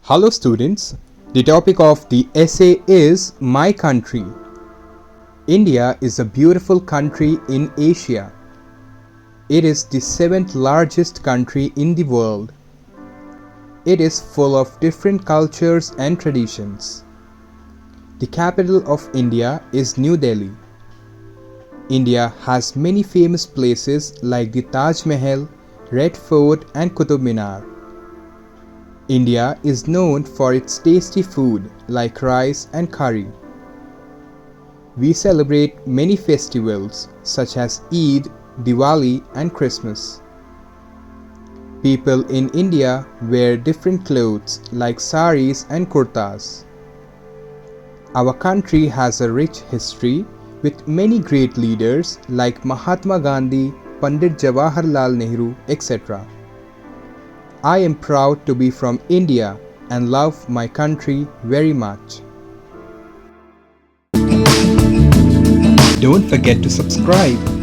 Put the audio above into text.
Hello students, the topic of the essay is My Country. India is a beautiful country in Asia. It is the 7th largest country in the world. It is full of different cultures and traditions. The capital of India is New Delhi. India has many famous places like the Taj Mahal, Red Fort and Qutub Minar. India is known for its tasty food like rice and curry. We celebrate many festivals such as Eid, Diwali and Christmas. People in India wear different clothes like saris and kurtas. Our country has a rich history with many great leaders like Mahatma Gandhi, Pandit Jawaharlal Nehru, etc. I am proud to be from India and love my country very much. Don't forget to subscribe.